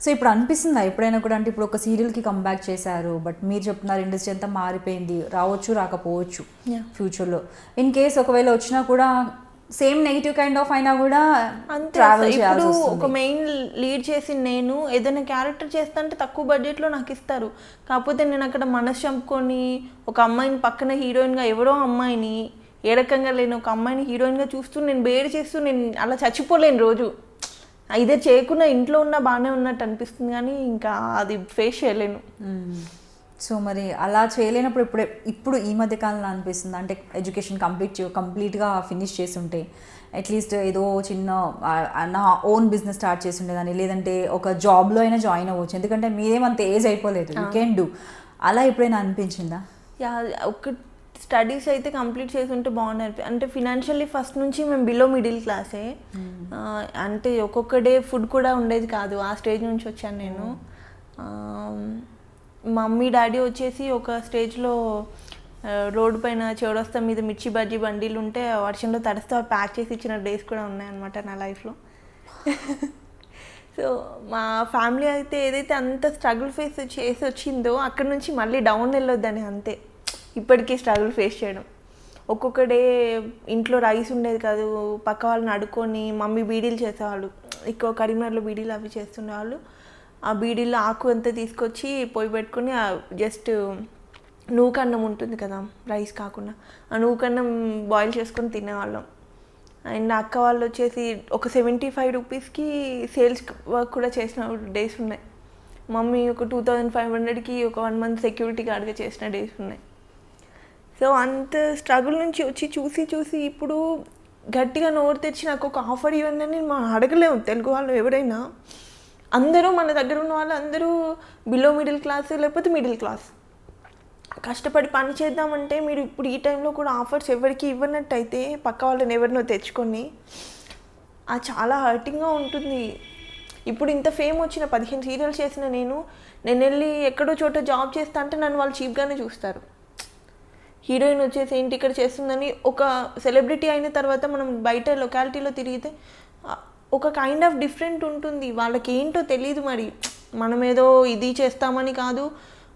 So ఇప్పుడు అనిపిస్తుందా ఎప్పుడైనా కూడా, అంటే ఇప్పుడు ఒక సీరియల్కి కంబ్యాక్ చేశారు, బట్ మీరు చెప్తున్నారు ఇండస్ట్రీ అంతా మారిపోయింది, రావచ్చు రాకపోవచ్చు ఫ్యూచర్లో, ఇన్ కేస్ ఒకవేళ వచ్చినా కూడా సేమ్ నెగిటివ్ కైండ్ ఆఫ్ అయినా కూడా ట్రావెల్ చేయాల్సి వస్తుంది. ఒక మెయిన్ లీడ్ చేసి నేను ఏదైనా క్యారెక్టర్ చేస్తా అంటే తక్కువ బడ్జెట్లో నాకు ఇస్తారు, కాకపోతే నేను అక్కడ మనసు చంపుకొని ఒక అమ్మాయిని పక్కన హీరోయిన్గా ఎవరో అమ్మాయిని ఏ రకంగా లేని ఒక అమ్మాయిని హీరోయిన్గా చూస్తూ నేను బేర్ చేస్తూ నేను అలా చచ్చిపోలేను రోజు. ఇదే చేయకుండా ఇంట్లో ఉన్నా బాగానే ఉన్నట్టు అనిపిస్తుంది, కానీ ఇంకా అది ఫేస్ చేయలేను. సో మరి అలా చేయలేనప్పుడు ఇప్పుడు ఈ మధ్య కాలంలో అనిపిస్తుంది, అంటే ఎడ్యుకేషన్ కంప్లీట్గా ఫినిష్ చేసి ఉంటే అట్లీస్ట్ ఏదో చిన్న నా ఓన్ బిజినెస్ స్టార్ట్ చేసి ఉండేదాన్ని, లేదంటే ఒక జాబ్లో అయినా జాయిన్ అవ్వచ్చు, ఎందుకంటే మీరేమంత ఏజ్ అయిపోలేదు, యూ కెన్ డూ. అలా ఎప్పుడైనా అనిపించిందా? ఒక స్టడీస్ అయితే కంప్లీట్ చేసి ఉంటే బాగుంది. అంటే ఫినాన్షియల్లీ ఫస్ట్ నుంచి మేము బిలో మిడిల్ క్లాసే, అంటే ఒక్కొక్క డే ఫుడ్ కూడా ఉండేది కాదు, ఆ స్టేజ్ నుంచి వచ్చాను నేను. మమ్మీ డాడీ వచ్చేసి ఒక స్టేజ్లో రోడ్డు పైన చౌరస్తా మీద మిర్చి బజ్జీ బండీలు ఉంటే వర్షంలో తడిస్తే ప్యాక్ చేసి ఇచ్చిన డేస్ కూడా ఉన్నాయన్నమాట నా లైఫ్లో. సో మా ఫ్యామిలీ అయితే ఏదైతే అంత స్ట్రగుల్ ఫేస్ చేసి వచ్చిందో అక్కడ నుంచి మళ్ళీ డౌన్ వెళ్ళొద్దని అంతే ఇప్పటికీ స్ట్రగుల్ ఫేస్ చేయడం. ఒక్కొక్క డే ఇంట్లో రైస్ ఉండేది కాదు, పక్క వాళ్ళని అడుక్కొని మమ్మీ బీడీలు చేసేవాళ్ళు, ఎక్కువ కరీంనగర్లో బీడీలు అవి చేస్తుండేవాళ్ళు. ఆ బీడీలో ఆకు అంతా తీసుకొచ్చి పొయ్యి పెట్టుకుని జస్ట్ నూకన్నం ఉంటుంది కదా రైస్ కాకుండా, ఆ నూకన్నం బాయిల్ చేసుకొని తినేవాళ్ళం. అండ్ అక్క వాళ్ళు వచ్చేసి ఒక 75 రూపీస్కి సేల్స్ వర్క్ కూడా చేసిన డేస్ ఉన్నాయి. మమ్మీ ఒక 2500కి ఒక 1 మంత్ సెక్యూరిటీ గార్డ్గా చేసిన డేస్ ఉన్నాయి. సో అంత స్ట్రగుల్ నుంచి వచ్చి చూసి ఇప్పుడు గట్టిగా నోరు తెచ్చి నాకు ఒక ఆఫర్ ఇవ్వండి అని మనం అడగలేము తెలుగు వాళ్ళు ఎవరైనా. అందరూ మన దగ్గర ఉన్న వాళ్ళు అందరూ బిలో మిడిల్ క్లాస్ లేకపోతే మిడిల్ క్లాస్, కష్టపడి పని చేద్దామంటే మీరు ఇప్పుడు ఈ టైంలో కూడా ఆఫర్స్ ఎవరికి ఇవ్వనట్టయితే పక్క వాళ్ళని ఎవరినో తెచ్చుకొని అది చాలా హర్టింగ్గా ఉంటుంది. ఇప్పుడు ఇంత ఫేమ్ వచ్చిన 15 సీరియల్స్ చేసిన నేను వెళ్ళి ఎక్కడో చోట జాబ్ చేస్తా అంటే నన్ను వాళ్ళు చీప్గానే చూస్తారు. హీరోయిన్ వచ్చేసి ఏంటి ఇక్కడ చేస్తుందని, ఒక సెలబ్రిటీ అయిన తర్వాత మనం బయట లొకాలిటీలో తిరిగితే ఒక కైండ్ ఆఫ్ డిఫరెంట్ ఉంటుంది, వాళ్ళకి ఏంటో తెలియదు. మరి మనం ఏదో ఇది చేస్తామని కాదు,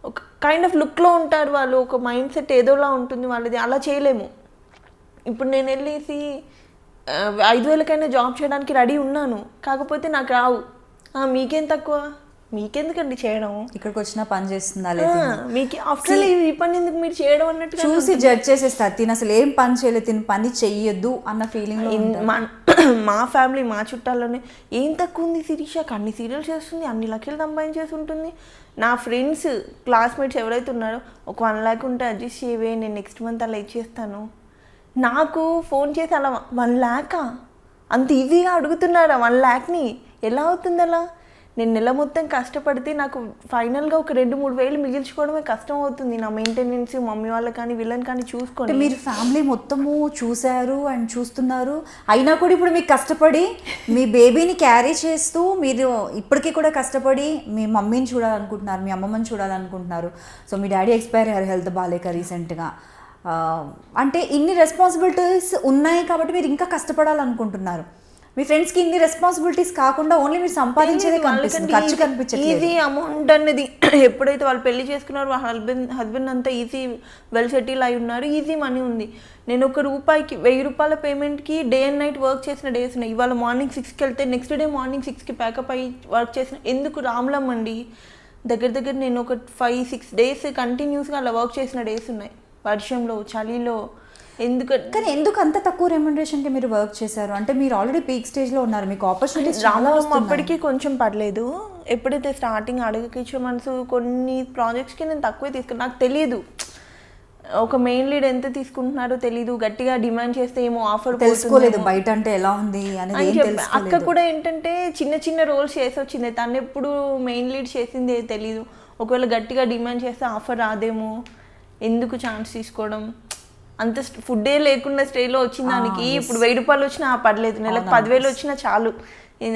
ఒక కైండ్ ఆఫ్ లుక్లో ఉంటారు వాళ్ళు, ఒక మైండ్ సెట్ ఏదోలా ఉంటుంది వాళ్ళది, అలా చేయలేము. ఇప్పుడు నేను వెళ్ళేసి 5000కైనా జాబ్ చేయడానికి రెడీ ఉన్నాను, కాకపోతే నాకు రావు. మీకేం తక్కువ, మీకెందుకండి చేయడం, ఇక్కడికి వచ్చిన పని చేస్తుందా మీకు ఆఫ్టర్ ఈ పని ఎందుకు మీరు చేయడం అన్నట్టు చూసి జడ్జ్ చేసేస్తారు. తిని అసలు ఏం పని చేయలేదు, తిని పని చెయ్యొద్దు అన్న ఫీలింగ్. మా ఫ్యామిలీ మా చుట్టాల్లోనే ఏం తక్కువ ఉంది శిరీషకి, అన్ని సీరియల్స్ చేస్తుంది, అన్ని లక్షలు సంపాదించేసి ఉంటుంది. నా ఫ్రెండ్స్ క్లాస్మేట్స్ ఎవరైతే ఉన్నారో ఒక 1 lakh ఉంటే అడ్జస్ట్ చేయవే, నేను నెక్స్ట్ మంత్ అలా ఇచ్చేస్తాను. నాకు ఫోన్ చేసి అలా 1 lakh అంత ఈజీగా అడుగుతున్నారా? 1 lakhని ఎలా అవుతుంది అలా? నేను నెల మొత్తం కష్టపడితే నాకు ఫైనల్గా ఒక 2-3 వేలు మిగిల్చుకోవడమే కష్టం అవుతుంది. నా మెయింటెనెన్స్ మమ్మీ వాళ్ళకి కానీ వీళ్ళని కానీ చూసుకోండి. మీరు ఫ్యామిలీ మొత్తము చూశారు అండ్ చూస్తున్నారు, అయినా కూడా ఇప్పుడు మీకు కష్టపడి మీ బేబీని క్యారీ చేస్తూ మీరు ఇప్పటికీ కూడా కష్టపడి మీ మమ్మీని చూడాలనుకుంటున్నారు, మీ అమ్మమ్మని చూడాలనుకుంటున్నారు. సో మీ డాడీ ఎక్స్పైర్ అయ్యారు హెల్త్ బాగాలేక రీసెంట్గా. అంటే ఇన్ని రెస్పాన్సిబిలిటీస్ ఉన్నాయి కాబట్టి మీరు ఇంకా కష్టపడాలనుకుంటున్నారు. మీ ఫ్రెండ్స్కి ఇన్ని రెస్పాన్సిబిలిటీస్ కాకుండా ఓన్లీ మీరు సంపాదించేదే కనిపిస్తుంది, ఖర్చు కనిపించట్లేదు. ఈజీ అమౌంట్ అనేది ఎప్పుడైతే వాళ్ళు పెళ్లి చేసుకున్నారో వాళ్ళ హస్బెండ్ అంతా ఈజీ వెల్ సెటిల్ అయి ఉన్నారు, ఈజీ మనీ ఉంది. నేను ఒక రూపాయికి 1000 రూపాయల పేమెంట్కి డే అండ్ నైట్ వర్క్ చేసిన డేస్ ఉన్నాయి. ఇవాళ మార్నింగ్ 6కి వెళ్తే నెక్స్ట్ డే మార్నింగ్ 6కి ప్యాకప్ అయ్యి వర్క్ చేసిన, ఎందుకు రామ్లమ్మండి దగ్గర నేను ఒక 5-6 డేస్ కంటిన్యూస్గా అలా వర్క్ చేసిన డేస్ ఉన్నాయి, వర్షంలో చలిలో. కానీ ఎందుకు అంత తక్కువ రెమ్యునరేషన్కి మీరు వర్క్ చేశారు? అంటే మీరు ఆల్రెడీ పీక్ స్టేజ్లో ఉన్నారు, మీకు ఆపర్చునిటీస్ చాలా వస్తున్నాయి. అప్పటికి కొంచెం పర్లేదు, ఎప్పుడైతే స్టార్టింగ్ అడగకిచ్చే మనసు కొన్ని ప్రాజెక్ట్స్కి నేను తక్కువే తీసుకున్నాను. నాకు తెలియదు ఒక మెయిన్ లీడ్ ఎంత తీసుకుంటున్నారో తెలీదు, గట్టిగా డిమాండ్ చేస్తే ఏమో ఆఫర్ తెలుసుకోలేదు బయట అంటే ఎలా ఉంది అనేది. అక్క కూడా ఏంటంటే చిన్న రోల్స్ చేసి వచ్చింది, తను ఎప్పుడు మెయిన్ లీడ్ చేసింది తెలీదు. ఒకవేళ గట్టిగా డిమాండ్ చేస్తే ఆఫర్ రాదేమో, ఎందుకు ఛాన్స్ తీసుకోవడం, అంత ఫుడ్డే లేకుండా స్టేలో వచ్చిన దానికి ఇప్పుడు 1000 రూపాయలు వచ్చినా పర్లేదు, నెలకు 10,000 వచ్చినా చాలు,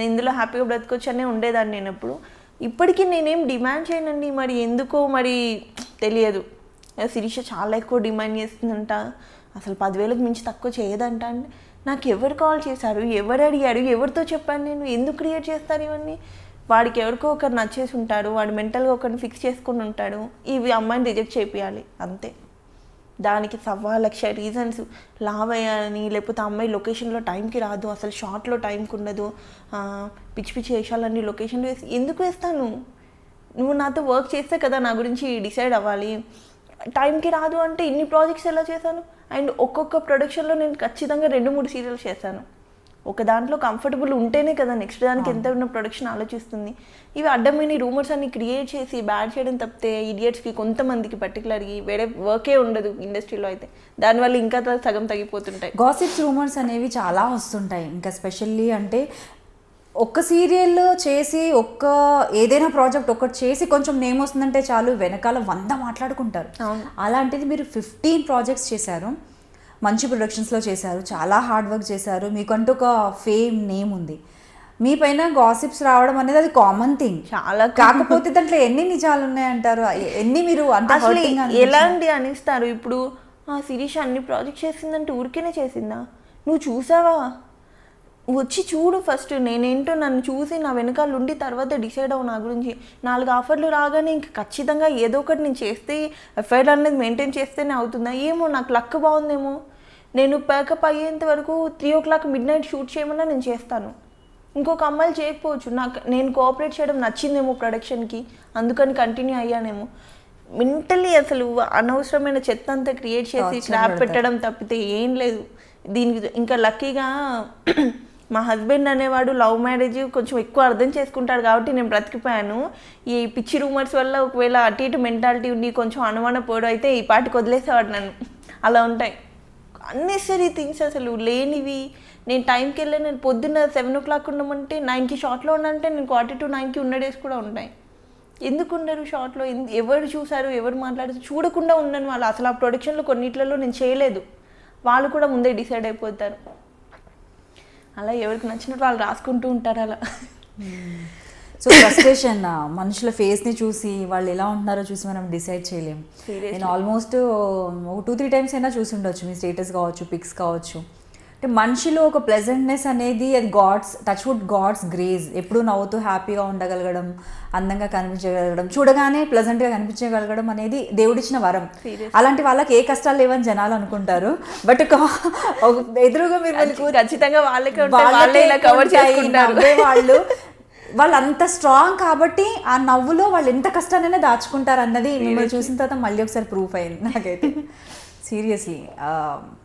ఇందులో హ్యాపీగా బ్రతకొచ్చనే ఉండేదాన్ని నేను ఎప్పుడు. ఇప్పటికీ నేనేం డిమాండ్ చేయనండి, మరి ఎందుకో మరి తెలియదు. శిరీష చాలా ఎక్కువ డిమాండ్ చేస్తుందంట, అసలు 10,000కి మించి తక్కువ చేయదంట అంటే నాకు ఎవరు కాల్ చేశారు, ఎవరు అడిగారు, ఎవరితో చెప్పాను నేను, ఎందుకు క్రియేట్ చేస్తారు ఇవన్నీ? వాడికి ఎవరికో ఒకరు నచ్చేసి ఉంటాడు, వాడు మెంటల్గా ఒకరిని ఫిక్స్ చేసుకొని ఉంటాడు, ఇవి అమ్మాయిని రిజెక్ట్ చేయాలి అంతే. దానికి 1,00,000 రీజన్స్, లావ్ అయ్యాలని, లేకపోతే అమ్మాయి లొకేషన్లో టైంకి రాదు, అసలు షార్ట్లో టైంకి ఉండదు, పిచ్చి పిచ్చి వేషాలన్నీ లొకేషన్లో వేసి ఎందుకు వేస్తాను? నువ్వు నాతో వర్క్ చేస్తే కదా నా గురించి డిసైడ్ అవ్వాలి. టైంకి రాదు అంటే ఇన్ని ప్రాజెక్ట్స్ ఎలా చేశాను? అండ్ ఒక్కొక్క ప్రొడక్షన్లో నేను ఖచ్చితంగా 2-3 సీరియల్స్ చేశాను. ఒక దాంట్లో కంఫర్టబుల్ ఉంటేనే కదా నెక్స్ట్ దానికి ఎంత ఉన్న ప్రొడక్షన్ ఆలోచిస్తుంది. ఇవి అడ్డమైన రూమర్స్ అన్ని క్రియేట్ చేసి బ్యాడ్ చేయడం తప్పితే ఇడియట్స్కి కొంతమందికి పర్టికులర్గా వేరే వర్కే ఉండదు ఇండస్ట్రీలో అయితే. దానివల్ల ఇంకా సగం తగ్గిపోతుంటాయి. గాసిప్స్ రూమర్స్ అనేవి చాలా వస్తుంటాయి. ఇంకా స్పెషల్లీ అంటే ఒక్క సీరియల్ చేసి ఏదైనా ప్రాజెక్ట్ ఒకటి చేసి కొంచెం నేమ్ వస్తుందంటే చాలు వెనకాల 100 మాట్లాడుకుంటారు. అలాంటిది మీరు 15 ప్రాజెక్ట్స్ చేశారు, మంచి ప్రొడక్షన్స్లో చేశారు, చాలా హార్డ్ వర్క్ చేశారు, మీకంటూ ఒక ఫేమ్ నేమ్ ఉంది. మీ పైన గాసిప్స్ రావడం అనేది అది కామన్ థింగ్. చాలా కాకపోతే దాంట్లో ఎన్ని నిజాలు ఉన్నాయంటారు, ఎన్ని మీరు అంటే ఎలాంటి అనిస్తారు? ఇప్పుడు శిరీష అన్ని ప్రాజెక్ట్ చేసిందంటే ఊరికేనే చేసిందా? నువ్వు చూసావా? వచ్చి చూడు ఫస్ట్, నేనేంటో నన్ను చూసి నా వెనకాల ఉండి తర్వాత డిసైడ్ అవ్వు నా గురించి. 4 ఆఫర్లు రాగానే ఇంక ఖచ్చితంగా ఏదో ఒకటి నేను చేస్తే ఎఫ్ఐఆర్ అనేది మెయింటైన్ చేస్తేనే అవుతుందా? ఏమో నాకు లక్ బాగుందేమో. నేను ప్యాకప్ అయ్యేంత వరకు 3 o'clock midnight షూట్ చేయమన్నా నేను చేస్తాను. ఇంకొక అమ్మాయిలు చేయకపోవచ్చు, నేను కోఆపరేట్ చేయడం నచ్చిందేమో ప్రొడక్షన్కి, అందుకని కంటిన్యూ అయ్యానేమో. మెంటల్లీ అసలు అనవసరమైన చెత్త అంతా క్రియేట్ చేసి స్లాబ్ పెట్టడం తప్పితే ఏం లేదు దీనికి. ఇంకా లక్కీగా మా హస్బెండ్ అనేవాడు లవ్ మ్యారేజ్ కొంచెం ఎక్కువ అర్థం చేసుకుంటాడు కాబట్టి నేను బ్రతికిపోయాను. ఈ పిచ్చి రూమర్స్ వల్ల ఒకవేళ అటు ఇటు మెంటాలిటీ ఉండి కొంచెం అనుమాన పోవడం అయితే ఈ పాటికి వదిలేసేవాడు నన్ను. అలా ఉంటాయి అన్నెసరీ థింగ్స్, అసలు లేనివి. నేను టైంకి వెళ్ళి నేను పొద్దున్న 7 o'clock ఉండమంటే 9కి షార్ట్లో ఉన్నంటే నేను 8:45 ఉన్న డేస్ కూడా ఉంటాయి. ఎందుకు ఉండరు షార్ట్లో? ఎవరు చూసారు, ఎవరు మాట్లాడారు? చూడకుండా ఉన్నాను. వాళ్ళు అసలు ఆ ప్రొడక్షన్లో కొన్నిట్లలో నేను చేయలేదు, వాళ్ళు కూడా ముందే డిసైడ్ అయిపోతారు. అలా ఎవరికి నచ్చినట్టు వాళ్ళు రాసుకుంటూ ఉంటారు అలా. సో ఫ్రస్ట్రేషన్ మనుషుల ఫేస్ని చూసి వాళ్ళు ఎలా ఉంటున్నారో చూసి మనం డిసైడ్ చేయలేము. నేను ఆల్మోస్ట్ 2-3 times అయినా చూసి ఉండొచ్చు, మీ స్టేటస్ కావచ్చు, పిక్స్ కావచ్చు. అంటే మనిషిలో ఒక ప్లెజెంట్నెస్ అనేది అది గాడ్స్ గ్రేస్. ఎప్పుడూ నవ్వుతూ హ్యాపీగా ఉండగలగడం, అందంగా కనిపించగలగడం, చూడగానే ప్లెజెంట్గా కనిపించగలగడం అనేది దేవుడిచ్చిన వరం. అలాంటి వాళ్ళకి ఏ కష్టాలు లేవని జనాలు అనుకుంటారు. బట్ ఎదురుగా మీరు ఖచ్చితంగా వాళ్ళు అంత స్ట్రాంగ్ కాబట్టి ఆ నవ్వులో వాళ్ళు ఎంత కష్టానైనా దాచుకుంటారు అన్నది మిమ్మల్ని చూసిన తర్వాత మళ్ళీ ఒకసారి ప్రూఫ్ అయింది నాకైతే. సీరియస్లీ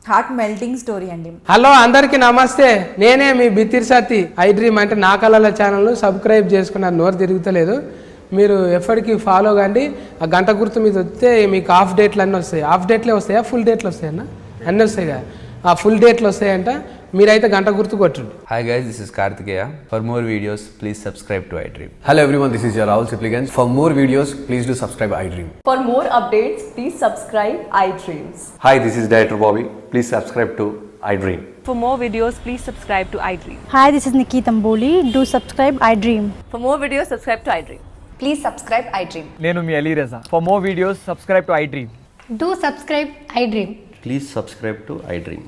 హార్ట్ మెల్టింగ్ స్టోరీ అండి. హలో అందరికీ నమస్తే, నేనే మీ బిత్తిరి సత్తి. ఐ డ్రీమ్ అంటే నా కళల ఛానల్ను సబ్స్క్రైబ్ చేసుకున్నారు, నోరు తిరుగుతలేదు. మీరు ఎప్పటికీ ఫాలో కండి. ఆ గంట గుర్తు మీద వస్తే మీకు హాఫ్ డేట్లు అన్నీ వస్తాయి. హాఫ్ డేట్లే వస్తాయా, ఫుల్ డేట్లు వస్తాయన్నా? అన్నీ వస్తాయి కదా, ఆ ఫుల్ డేట్లు వస్తాయంట. మీరైతే గంట గుర్తు కొట్టండి. Hi guys, this is Kartikeya. For more videos, please subscribe to iDream. Hello everyone, this is your Rahul Sipligans. For more videos, please do subscribe iDream. For more updates, please subscribe iDreams. Hi, this is Director Bobby. Please subscribe to iDream. For more videos, please subscribe to iDream. Hi, this is Nikki Tamboli. Do subscribe iDream. For more videos, subscribe to iDream. Please subscribe iDream. నేను మీ అలీ రజా. For more videos, subscribe to iDream. Do subscribe iDream. Please subscribe to iDream.